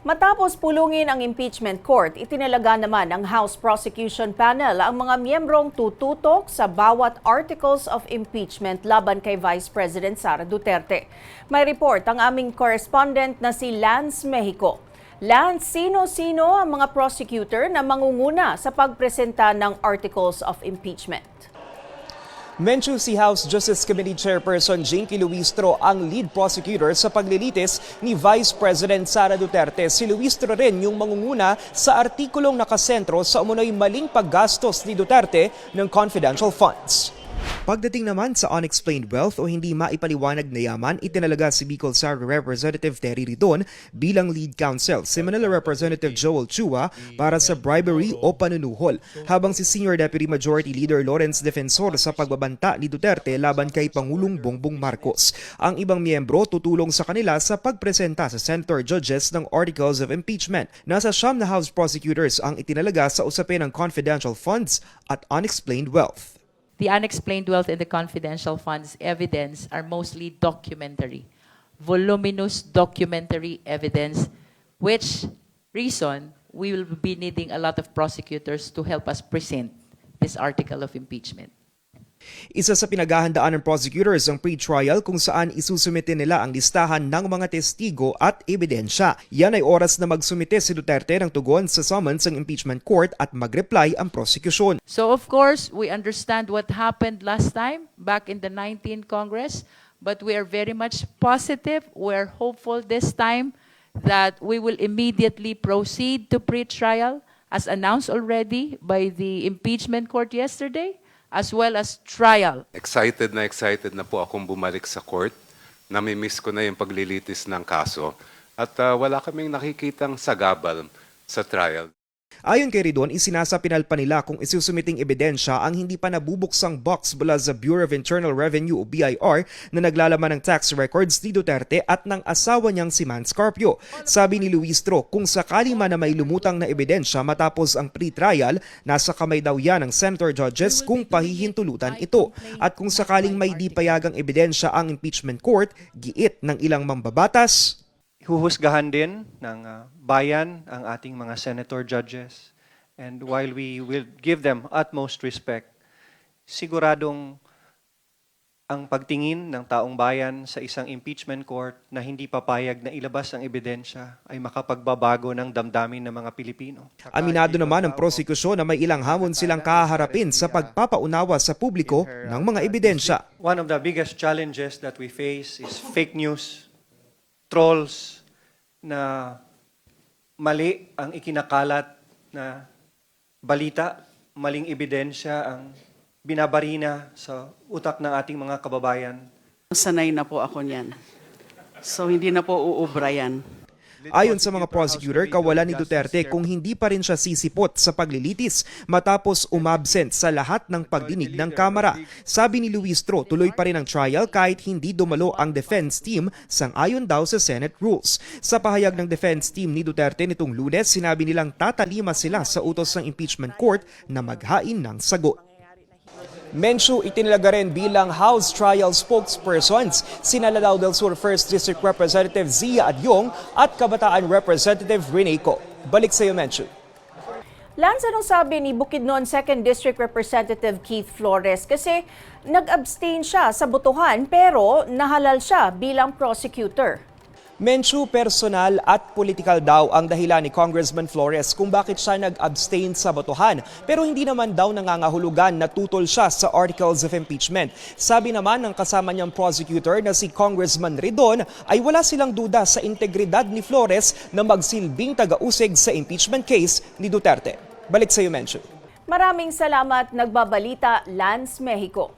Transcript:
Matapos pulungin ang impeachment court, itinalaga naman ng House Prosecution Panel ang mga miyembrong tututok sa bawat articles of impeachment laban kay Vice President Sara Duterte. May report ang aming correspondent na si Lance Mexico. Lance, sino-sino ang mga prosecutor na mangunguna sa pagpresenta ng articles of impeachment? Mention si House Justice Committee Chairperson Jinky Luistro ang lead prosecutor sa paglilitis ni Vice President Sara Duterte. Si Luistro rin yung mangunguna sa artikulong nakasentro sa umunoy maling paggastos ni Duterte ng confidential funds. Pagdating naman sa unexplained wealth o hindi maipaliwanag na yaman, itinalaga si Bicol Sur Representative Terry Ridon bilang lead counsel, si Manila Representative Joel Chua para sa bribery o panunuhol, habang si Senior Deputy Majority Leader Lawrence Defensor sa pagbabanta ni Duterte laban kay Pangulong Bongbong Marcos. Ang ibang miyembro tutulong sa kanila sa pagpresenta sa senator judges ng articles of impeachment. Nasa siyam na House prosecutors ang itinalaga sa usapin ng confidential funds at unexplained wealth. The unexplained wealth and the confidential funds evidence are mostly documentary, voluminous documentary evidence, which reason we will be needing a lot of prosecutors to help us present this article of impeachment. Isa sa pinaghahandaan ng prosecutors ang pre-trial kung saan isusumite nila ang listahan ng mga testigo at ebidensya. Yan ay oras na magsumite si Duterte ng tugon sa summons ng impeachment court at mag-reply ang prosecution. So of course, we understand what happened last time back in the 19th Congress, but we are very much positive, we're hopeful this time that we will immediately proceed to pre-trial as announced already by the impeachment court yesterday, as well as trial. Excited na po akong bumalik sa court. Namimiss ko na yung paglilitis ng kaso. At wala kaming nakikitang sagabal sa trial. Ayon kay Ridon, isinasapinal pa nila kung isusumiting ebidensya ang hindi pa nabubuksang box mula sa Bureau of Internal Revenue o BIR na naglalaman ng tax records ni Duterte at ng asawa niyang si Man Scarpio. Sabi ni Luistro, kung sakali man na may lumutang na ebidensya matapos ang pre-trial, nasa kamay daw yan ng senator judges kung pahihintulutan ito. At kung sakaling may di payagang ebidensya ang impeachment court, giit ng ilang mambabatas, huhusgahan din ng bayan ang ating mga senator judges. And while we will give them utmost respect, siguradong ang pagtingin ng taong bayan sa isang impeachment court na hindi papayag na ilabas ang ebidensya ay makapagbabago ng damdamin ng mga Pilipino. Aminado naman ang prosekusyon na may ilang hamon silang kaharapin sa pagpapaunawa sa publiko ng mga ebidensya. One of the biggest challenges that we face is fake news, trolls, na mali ang ikinakalat na balita, maling ebidensya ang binabarina sa utak ng ating mga kababayan. Sanay na po ako niyan. So hindi na po uubra yan. Ayon sa mga prosecutor, kawalan ni Duterte kung hindi pa rin siya sisipot sa paglilitis matapos umabsent sa lahat ng pagdinig ng Kamara. Sabi ni Luistro, tuloy pa rin ang trial kahit hindi dumalo ang defense team sang-ayon daw sa Senate rules. Sa pahayag ng defense team ni Duterte nitong Lunes, sinabi nilang tatalima sila sa utos ng impeachment court na maghain ng sagot. Menchu itinilaga rin bilang House Trial Spokespersons sina Lanao del Sur 1st District Representative Zia Adyong at Kabataan Representative Rene Co. Balik sa iyo, Menchu. Lance, anong sabi ni Bukidnon 2nd District Representative Keith Flores? Kasi nag-abstain siya sa botohan pero nahalal siya bilang prosecutor. Menchu, personal at political daw ang dahilan ni Congressman Flores kung bakit siya nag-abstain sa botohan. Pero hindi naman daw nangangahulugan na tutol siya sa articles of impeachment. Sabi naman ng kasama niyang prosecutor na si Congressman Ridon ay wala silang duda sa integridad ni Flores na magsilbing taga-usig sa impeachment case ni Duterte. Balik sa iyo, Menchu. Maraming salamat, nagbabalita Lance Mexico.